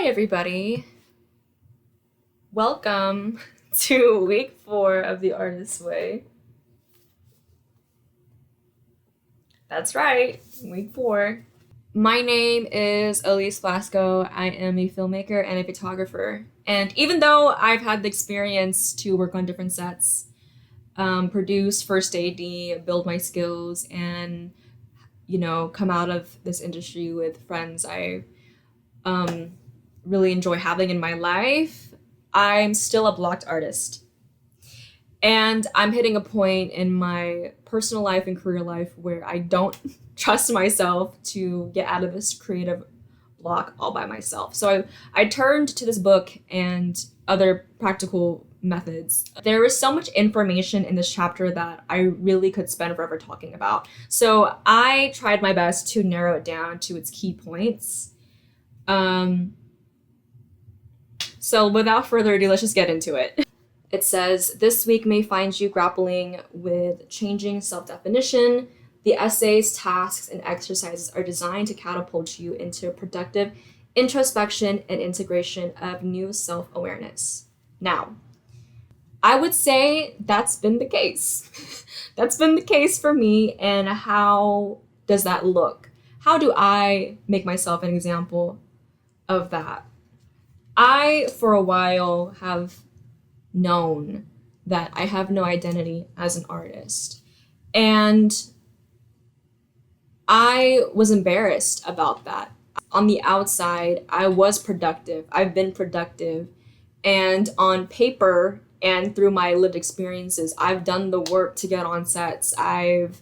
Hi, everybody. Welcome to week 4 of The Artist's Way. That's right, week 4. My name is Elise Blasco. I am a filmmaker and a photographer. And even though I've had the experience to work on different sets, produce, first AD, build my skills, and come out of this industry with friends I really enjoy having in my life, I'm still a blocked artist. And I'm hitting a point in my personal life and career life where I don't trust myself to get out of this creative block all by myself. So I turned to this book and other practical methods. There was so much information in this chapter that I really could spend forever talking about. So I tried my best to narrow it down to its key points. So without further ado, let's just get into it. It says, this week may find you grappling with changing self-definition. The essays, tasks, and exercises are designed to catapult you into productive introspection and integration of new self-awareness. Now, I would say that's been the case. That's been the case for me, and how does that look? How do I make myself an example of that? I, for a while, have known that I have no identity as an artist. And I was embarrassed about that. On the outside, I was productive. I've been productive. And on paper and through my lived experiences, I've done the work to get on sets. I've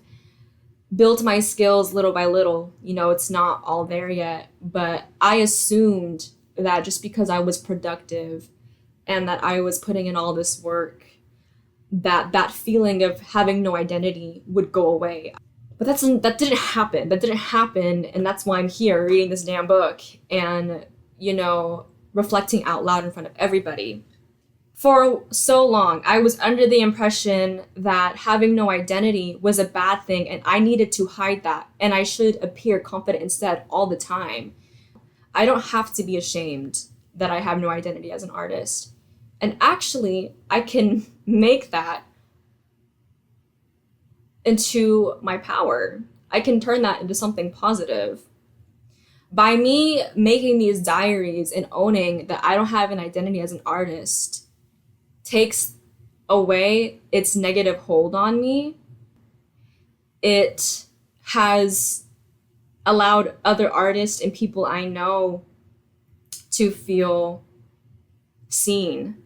built my skills little by little. It's not all there yet, but I assumed that just because I was productive and that I was putting in all this work, that feeling of having no identity would go away. But that didn't happen. That didn't happen, and that's why I'm here reading this damn book and, reflecting out loud in front of everybody. For so long, I was under the impression that having no identity was a bad thing and I needed to hide that and I should appear confident instead all the time. I don't have to be ashamed that I have no identity as an artist. And actually, I can make that into my power. I can turn that into something positive. By me making these diaries and owning that I don't have an identity as an artist takes away its negative hold on me. It has allowed other artists and people I know to feel seen.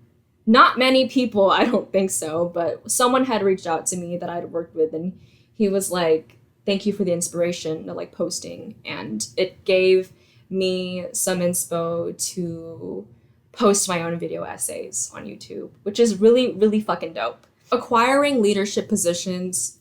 Not many people, I don't think so, but someone had reached out to me that I'd worked with, and he was like, thank you for the inspiration of posting. And it gave me some inspo to post my own video essays on YouTube, which is really, really fucking dope. Acquiring leadership positions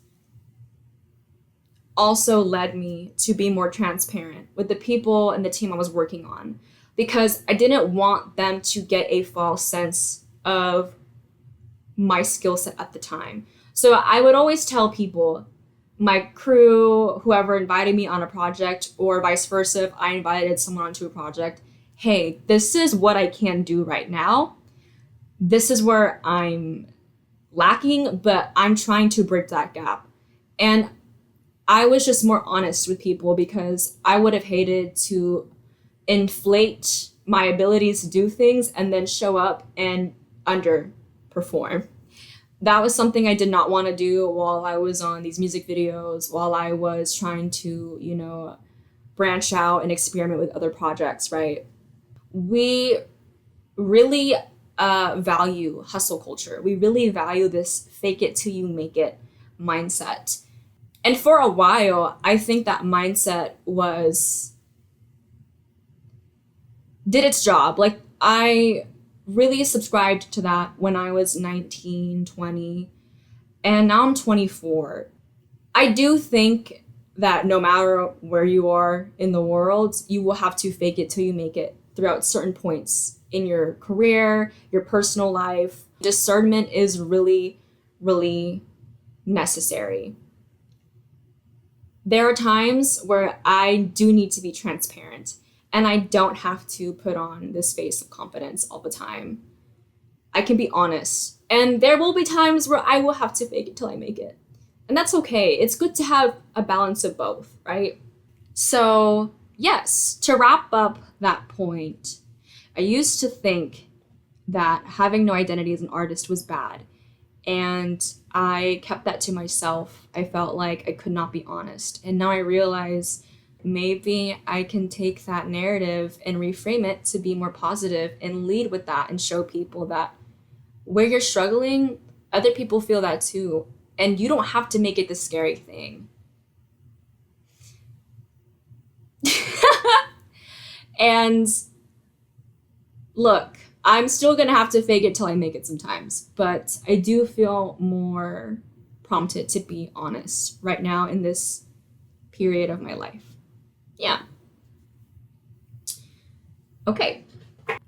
also led me to be more transparent with the people and the team I was working on, because I didn't want them to get a false sense of my skill set at the time. So I would always tell people, my crew, whoever invited me on a project, or vice versa, if I invited someone onto a project, hey, this is what I can do right now. This is where I'm lacking, but I'm trying to bridge that gap. And I was just more honest with people, because I would have hated to inflate my abilities to do things and then show up and underperform. That was something I did not want to do while I was on these music videos, while I was trying to, branch out and experiment with other projects, right? We really value hustle culture. We really value this fake it till you make it mindset. And for a while, I think that mindset did its job. I really subscribed to that when I was 19, 20, and now I'm 24. I do think that no matter where you are in the world, you will have to fake it till you make it throughout certain points in your career, your personal life. Discernment is really, really necessary. There are times where I do need to be transparent. And I don't have to put on this face of confidence all the time. I can be honest. And there will be times where I will have to fake it till I make it. And that's okay. It's good to have a balance of both, right? So, yes, to wrap up that point, I used to think that having no identity as an artist was bad. And I kept that to myself. I felt like I could not be honest. And now I realize maybe I can take that narrative and reframe it to be more positive and lead with that and show people that where you're struggling, other people feel that too. And you don't have to make it the scary thing. And look, I'm still gonna have to fake it till I make it sometimes, but I do feel more prompted to be honest right now in this period of my life. Yeah. Okay.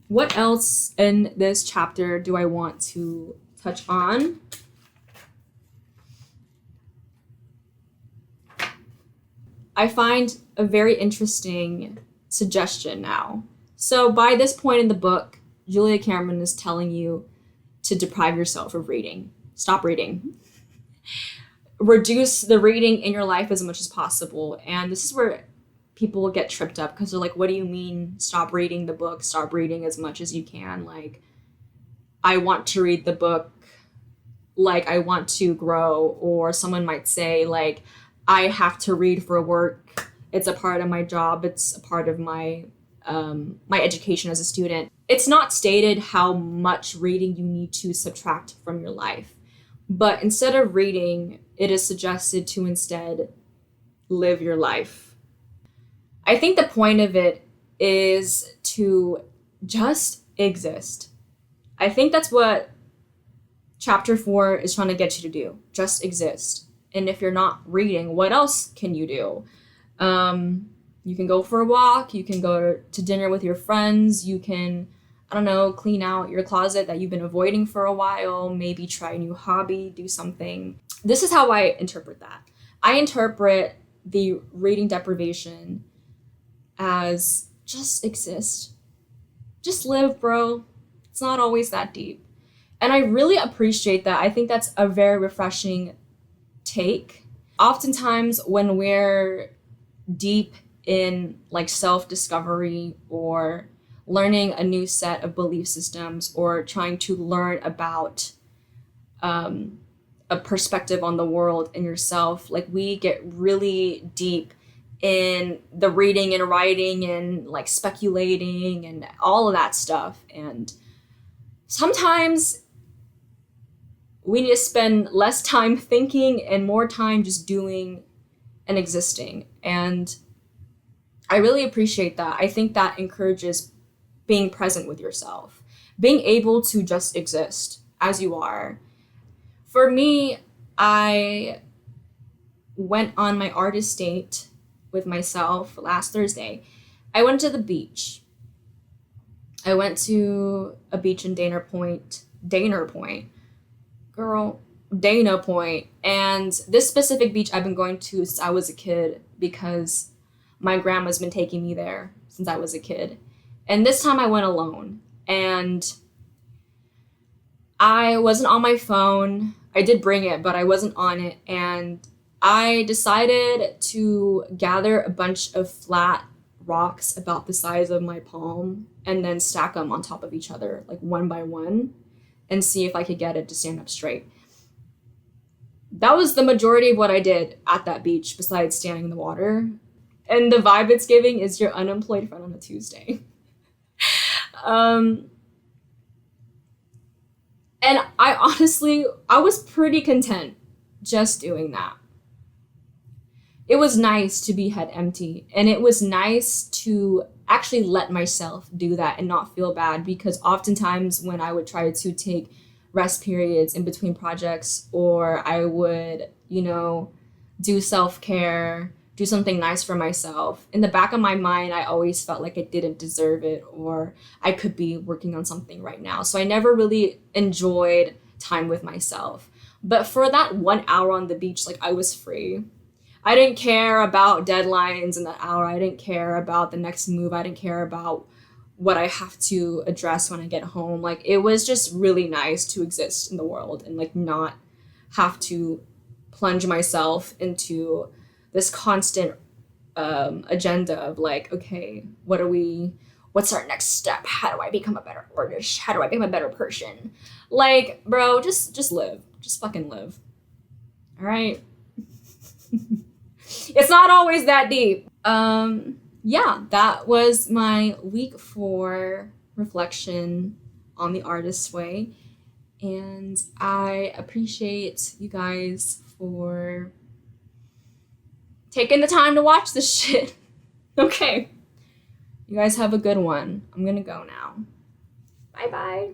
What else in this chapter do I want to touch on? I find a very interesting suggestion now. So by this point in the book, Julia Cameron is telling you to deprive yourself of reading. Stop reading. Reduce the reading in your life as much as possible. And this is where people get tripped up because they're like, what do you mean stop reading the book? Stop reading as much as you can. Like, I want to read the book like I want to grow. Or someone might say, like, I have to read for work. It's a part of my job. It's a part of my my education as a student. It's not stated how much reading you need to subtract from your life. But instead of reading, it is suggested to instead live your life. I think the point of it is to just exist. I think that's what chapter 4 is trying to get you to do. Just exist. And if you're not reading, what else can you do? You can go for a walk. You can go to dinner with your friends. You can, I don't know, clean out your closet that you've been avoiding for a while. Maybe try a new hobby, do something. This is how I interpret that. I interpret the reading deprivation as just exist. Just live, bro. It's not always that deep. And I really appreciate that. I think that's a very refreshing take. Oftentimes when we're deep in like self-discovery or learning a new set of belief systems or trying to learn about a perspective on the world and yourself, like we get really deep in the reading and writing and like speculating and all of that stuff. And sometimes we need to spend less time thinking and more time just doing and existing. And I really appreciate that. I think that encourages being present with yourself, being able to just exist as you are. For me, I went on my artist date with myself last Thursday. I went to the beach. I went to a beach in Dana Point. And this specific beach I've been going to since I was a kid because my grandma's been taking me there since I was a kid. And this time I went alone. And I wasn't on my phone. I did bring it, but I wasn't on it. And I decided to gather a bunch of flat rocks about the size of my palm and then stack them on top of each other, like one by one, and see if I could get it to stand up straight. That was the majority of what I did at that beach besides standing in the water. And the vibe it's giving is your unemployed friend on a Tuesday. And I was pretty content just doing that. It was nice to be head empty. And it was nice to actually let myself do that and not feel bad, because oftentimes when I would try to take rest periods in between projects, or I would, do self-care, do something nice for myself, in the back of my mind, I always felt like I didn't deserve it, or I could be working on something right now. So I never really enjoyed time with myself. But for that 1 hour on the beach, like I was free. I didn't care about deadlines in the hour. I didn't care about the next move. I didn't care about what I have to address when I get home. Like, it was just really nice to exist in the world and like not have to plunge myself into this constant agenda of like, okay, what's our next step? How do I become a better artist? How do I become a better person? Like, bro, just live. Just fucking live. All right. It's not always that deep. Yeah, that was my week 4 reflection on The Artist's Way. And I appreciate you guys for taking the time to watch this shit. Okay. You guys have a good one. I'm gonna go now. Bye bye.